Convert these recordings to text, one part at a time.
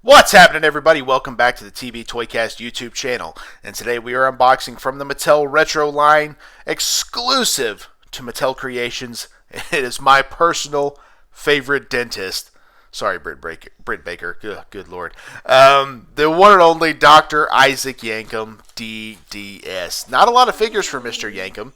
What's happening, everybody? Welcome back to the TV Toycast YouTube channel. And today we are unboxing from the Mattel Retro line, exclusive to Mattel Creations. It is my personal favorite dentist. Sorry, Britt Baker. Good Lord. The one and only Dr. Isaac Yankem, DDS. Not a lot of figures for Mr. Yankem.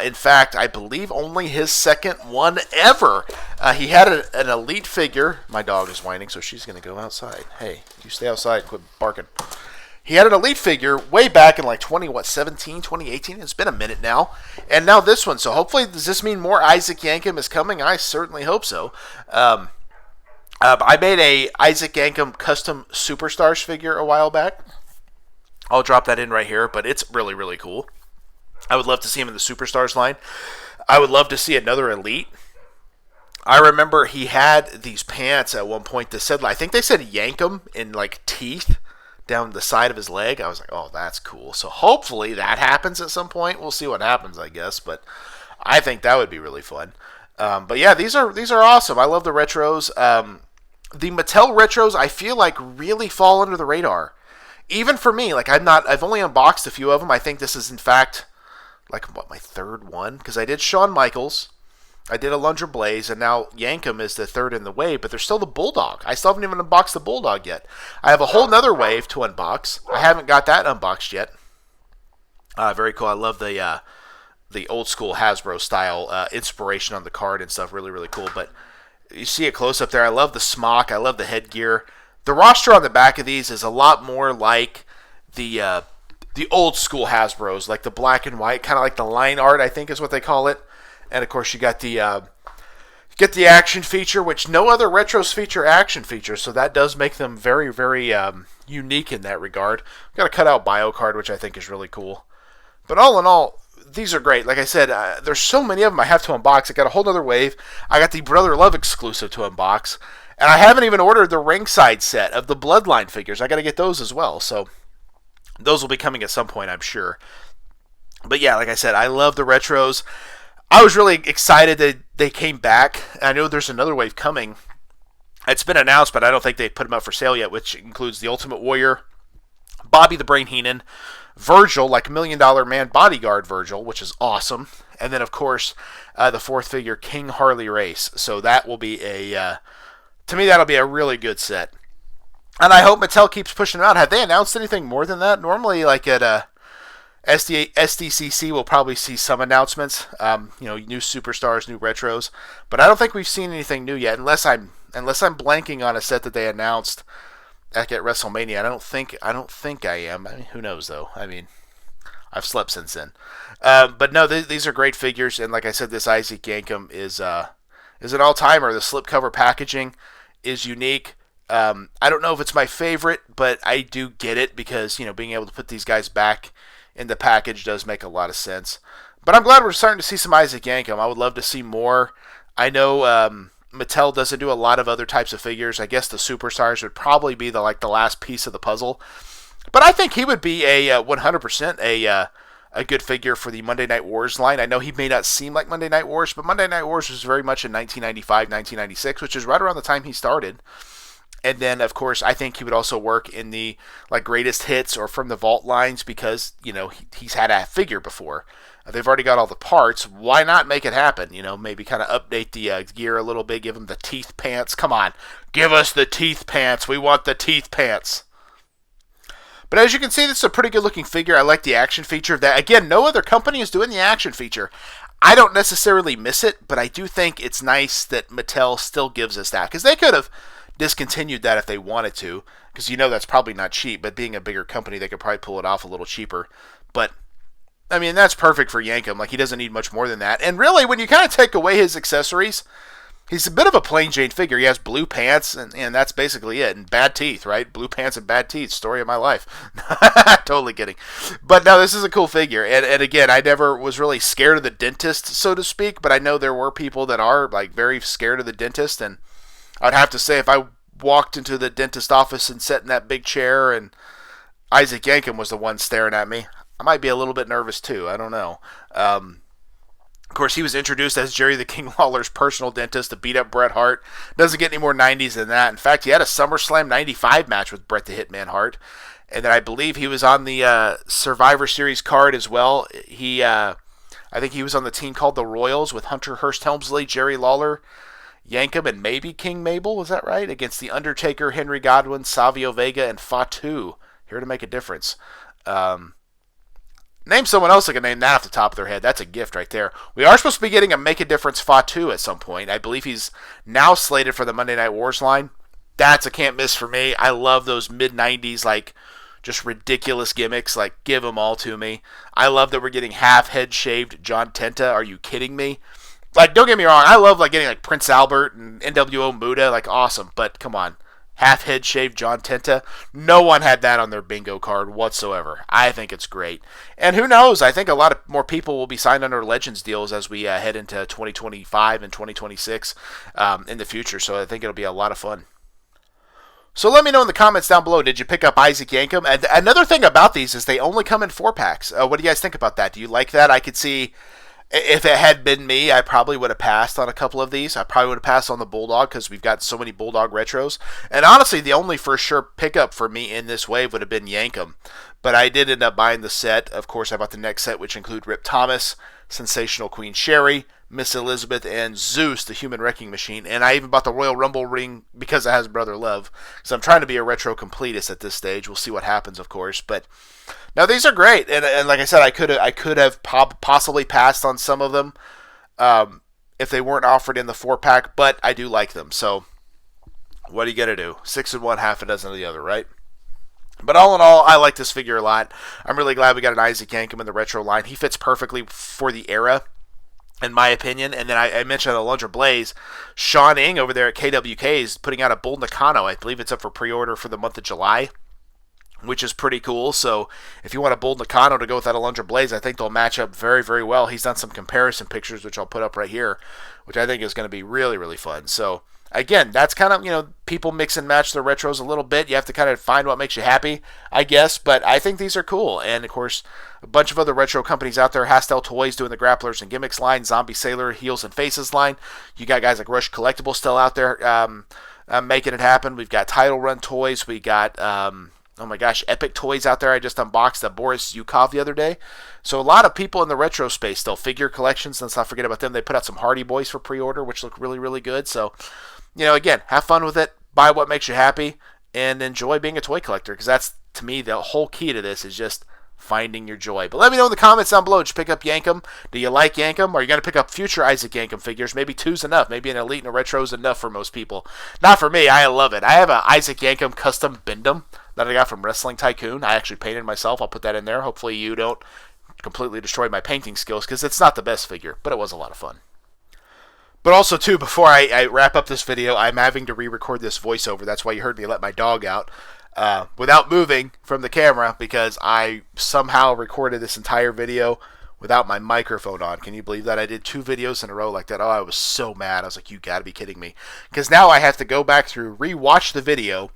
In fact, I believe only his second one ever. He had an elite figure. My dog is whining, so she's going to go outside. Hey, you stay outside and quit barking. He had an elite figure way back in like 2018? It's been a minute now. And now this one. So hopefully, does this mean more Isaac Yankem is coming? I certainly hope so. I made a Isaac Yankem custom Superstars figure a while back. I'll drop that in right here, but it's really, really cool. I would love to see him in the Superstars line. I would love to see another Elite. I remember he had these pants at one point that said, I think they said Yankem in like teeth down the side of his leg. I was like, oh, that's cool. So hopefully that happens at some point. We'll see what happens, I guess. But I think that would be really fun. But yeah, these are awesome. I love the retros. The Mattel retros, I feel like, really fall under the radar. Even for me, like I've only unboxed a few of them. I think this is, in fact, my third one? Because I did Shawn Michaels, I did Alundra Blaze, and now Yankem is the third in the wave, but there's still the Bulldog. I still haven't even unboxed the Bulldog yet. I have a whole nother wave to unbox. I haven't got that unboxed yet. Very cool. I love the old school Hasbro style inspiration on the card and stuff. Really, really cool. But you see it close up there. I love the smock. I love the headgear. The roster on the back of these is a lot more like the old school Hasbros, like the black and white, kind of like the line art, I think is what they call it. And of course, you got the action feature, which no other retros feature action features, so that does make them very, very unique in that regard. Got a cutout bio card, which I think is really cool. But all in all, these are great. Like I said, there's so many of them I have to unbox. I got a whole other wave. I got the Brother Love exclusive to unbox, and I haven't even ordered the ringside set of the Bloodline figures. I got to get those as well. So those will be coming at some point, I'm sure. But yeah, like I said, I love the retros. I was really excited that they came back. I know there's another wave coming. It's been announced, but I don't think they've put them up for sale yet, which includes the Ultimate Warrior, Bobby the Brain Heenan, Virgil, like $1 Million Man Bodyguard Virgil, which is awesome. And then, of course, the fourth figure, King Harley Race. So that will be to me, that'll be a really good set. And I hope Mattel keeps pushing them out. Have they announced anything more than that? Normally, like at SDCC, we'll probably see some announcements. New Superstars, new retros. But I don't think we've seen anything new yet, unless I'm blanking on a set that they announced at WrestleMania. I don't think I am. I mean, who knows though? I mean, I've slept since then. But no, these are great figures, and like I said, this Isaac Yankem is an all-timer. The slipcover packaging is unique. I don't know if it's my favorite, but I do get it because, being able to put these guys back in the package does make a lot of sense. But I'm glad we're starting to see some Isaac Yankem. I would love to see more. I know Mattel doesn't do a lot of other types of figures. I guess the Superstars would probably be the last piece of the puzzle. But I think he would be a 100% a good figure for the Monday Night Wars line. I know he may not seem like Monday Night Wars, but Monday Night Wars was very much in 1995, 1996, which is right around the time he started. And then, of course, I think he would also work in the greatest hits or from the vault lines because, he's had a figure before. They've already got all the parts. Why not make it happen? Maybe kind of update the gear a little bit, give him the teeth pants. Come on, give us the teeth pants. We want the teeth pants. But as you can see, this is a pretty good looking figure. I like the action feature of that. Again, no other company is doing the action feature. I don't necessarily miss it, but I do think it's nice that Mattel still gives us that because they could have discontinued that if they wanted to, because that's probably not cheap, but being a bigger company, they could probably pull it off a little cheaper. But I mean, that's perfect for Yankem. He doesn't need much more than that. And really, when you kind of take away his accessories, he's a bit of a plain Jane figure. He has blue pants, and that's basically it. And bad teeth, right? Blue pants and bad teeth. Story of my life. Totally kidding. But no, this is a cool figure. And again, I never was really scared of the dentist, so to speak, but I know there were people that are very scared of the dentist, and I'd have to say if I walked into the dentist office and sat in that big chair and Isaac Yankem was the one staring at me, I might be a little bit nervous too. I don't know. Of course, he was introduced as Jerry the King Lawler's personal dentist to beat up Bret Hart. Doesn't get any more 90s than that. In fact, he had a SummerSlam 95 match with Bret the Hitman Hart. And then I believe he was on the Survivor Series card as well. I think he was on the team called the Royals with Hunter Hearst Helmsley, Jerry Lawler, Yankem, and maybe King Mabel. Was that right? Against The Undertaker, Henry Godwinn, Savio Vega, and Fatu. Here to make a difference. Name someone else that can name that off the top of their head. That's a gift right there. We are supposed to be getting a Make a Difference Fatu at some point. I believe he's now slated for the Monday Night Wars line. That's a can't miss for me. I love those mid-90s, like, just ridiculous gimmicks. Like, give them all to me. I love that we're getting half-head shaved John Tenta. Are you kidding me? Like, don't get me wrong. I love, like, getting, like, Prince Albert and NWO Muda. Like, awesome. But, come on. Half-head shaved John Tenta. No one had that on their bingo card whatsoever. I think it's great. And who knows? I think a lot of more people will be signed under Legends deals as we head into 2025 and 2026 in the future. So I think it'll be a lot of fun. So let me know in the comments down below, did you pick up Isaac Yankem? And another thing about these is they only come in 4-packs. What do you guys think about that? Do you like that? I could see... If it had been me, I probably would have passed on a couple of these. I probably would have passed on the Bulldog because we've got so many Bulldog retros. And honestly, the only for sure pickup for me in this wave would have been Yankem. But I did end up buying the set. Of course, I bought the next set, which include Rip Thomas, Sensational Queen Sherry, Miss Elizabeth, and Zeus, the Human Wrecking Machine. And I even bought the Royal Rumble ring because it has Brother Love. Because I'm trying to be a retro completist at this stage. We'll see what happens, of course. But now these are great. And like I said, I could have possibly passed on some of them if they weren't offered in the 4-pack. But I do like them. So what are you going to do? 6 in one, half a dozen of the other, right? But all in all, I like this figure a lot. I'm really glad we got an Isaac Yankem in the retro line. He fits perfectly for the era, in my opinion. And then I mentioned Alundra Blaze. Sean Ing over there at KWK is putting out a Bull Nakano. I believe it's up for pre-order for the month of July, which is pretty cool. So if you want a Bull Nakano to go with that Alundra Blaze, I think they'll match up very, very well. He's done some comparison pictures, which I'll put up right here, which I think is going to be really, really fun. So again, that's kind of, people mix and match their retros a little bit. You have to kind of find what makes you happy, I guess. But I think these are cool. And, of course, a bunch of other retro companies out there. Hastel Toys doing the Grapplers and Gimmicks line. Zombie Sailor, Heels and Faces line. You got guys like Rush Collectibles still out there making it happen. We've got Title Run Toys. We got, oh my gosh, Epic Toys out there. I just unboxed a Boris Yukov the other day. So a lot of people in the retro space still. Figure collections, let's not forget about them. They put out some Hardy Boys for pre-order, which look really, really good. So, again, have fun with it. Buy what makes you happy. And enjoy being a toy collector. Because that's, to me, the whole key to this is just finding your joy. But let me know in the comments down below. Did you pick up Yankem? Do you like Yankem? Are you going to pick up future Isaac Yankem figures? Maybe 2's enough. Maybe an Elite and a Retro is enough for most people. Not for me. I love it. I have an Isaac Yankem custom Bindum that I got from Wrestling Tycoon. I actually painted myself. I'll put that in there. Hopefully you don't completely destroy my painting skills because it's not the best figure, but it was a lot of fun. But also, too, before I wrap up this video, I'm having to re-record this voiceover. That's why you heard me let my dog out without moving from the camera because I somehow recorded this entire video without my microphone on. Can you believe that? I did 2 videos in a row like that. Oh, I was so mad. I was like, you got to be kidding me. Because now I have to go back through, re-watch the video,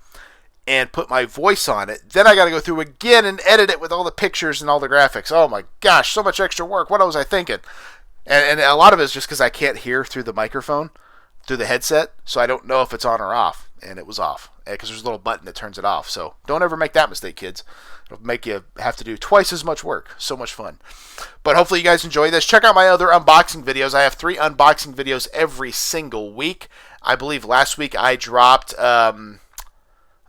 and put my voice on it. Then I got to go through again and edit it with all the pictures and all the graphics. Oh my gosh, so much extra work. What was I thinking? And a lot of it is just because I can't hear through the microphone, through the headset, so I don't know if it's on or off. And it was off because there's a little button that turns it off. So don't ever make that mistake, kids. It'll make you have to do twice as much work. So much fun. But hopefully you guys enjoy this. Check out my other unboxing videos. I have 3 unboxing videos every single week. I believe last week I dropped... oh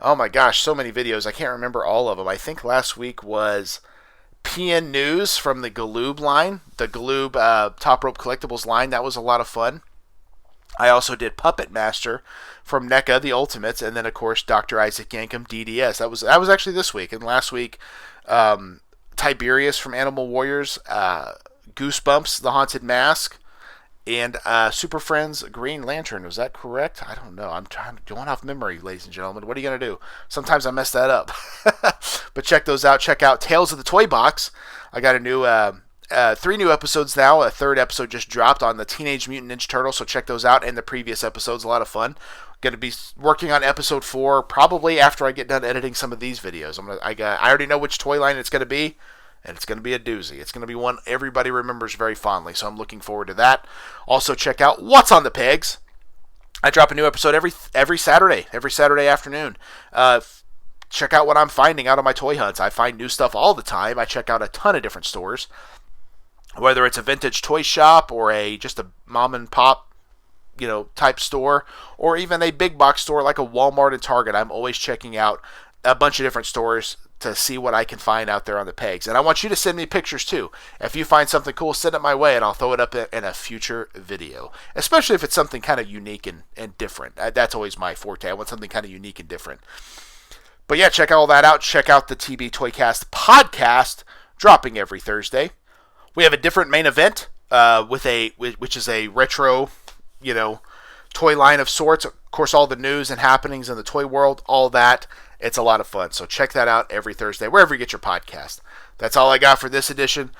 my gosh, so many videos. I can't remember all of them. I think last week was PN News from the Galoob line, the Galoob Top Rope Collectibles line. That was a lot of fun. I also did Puppet Master from NECA, the Ultimates, and then, of course, Dr. Isaac Yankem, DDS. That was actually this week. And last week, Tiberius from Animal Warriors, Goosebumps, The Haunted Mask, and Super Friends Green Lantern. Was that correct? I don't know. I'm going off memory, ladies and gentlemen. What are you going to do? Sometimes I mess that up. But check those out. Check out Tales of the Toy Box. I got a new 3 new episodes now. A 3rd episode just dropped on the Teenage Mutant Ninja Turtles, so check those out. And the previous episodes, a lot of fun. Going to be working on episode 4 probably after I get done editing some of these videos. I already know which toy line it's going to be. and it's going to be a doozy. It's going to be one everybody remembers very fondly, so I'm looking forward to that. Also, check out What's on the Pegs. I drop a new episode every Saturday afternoon. Check out what I'm finding out on my toy hunts. I find new stuff all the time. I check out a ton of different stores, whether it's a vintage toy shop or just a mom and pop, type store, or even a big box store like a Walmart and Target. I'm always checking out a bunch of different stores to see what I can find out there on the pegs. And I want you to send me pictures too. If you find something cool, send it my way and I'll throw it up in a future video. Especially if it's something kind of unique and different. That's always my forte. I want something kind of unique and different. But yeah, check all that out. Check out the TB Toycast podcast, dropping every Thursday. We have a different main event, which is a retro, toy line of sorts. Of course, all the news and happenings in the toy world, all that. It's a lot of fun. So check that out every Thursday, wherever you get your podcast. That's all I got for this edition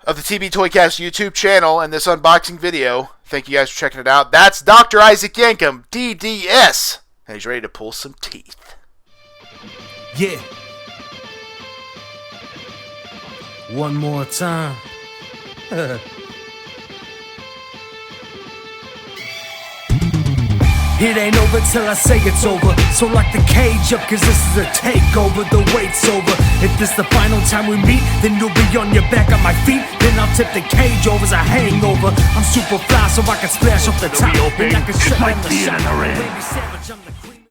of the TB Toycast YouTube channel and this unboxing video. Thank you guys for checking it out. That's Dr. Isaac Yankem, DDS, and he's ready to pull some teeth. Yeah. One more time. It ain't over till I say it's over. So lock the cage up, cause this is a takeover. The wait's over. If this the final time we meet, then you'll be on your back on my feet. Then I'll tip the cage over as a hangover. I'm super fly so I can splash off the top. And I can shut down the shot. Baby Savage, I'm the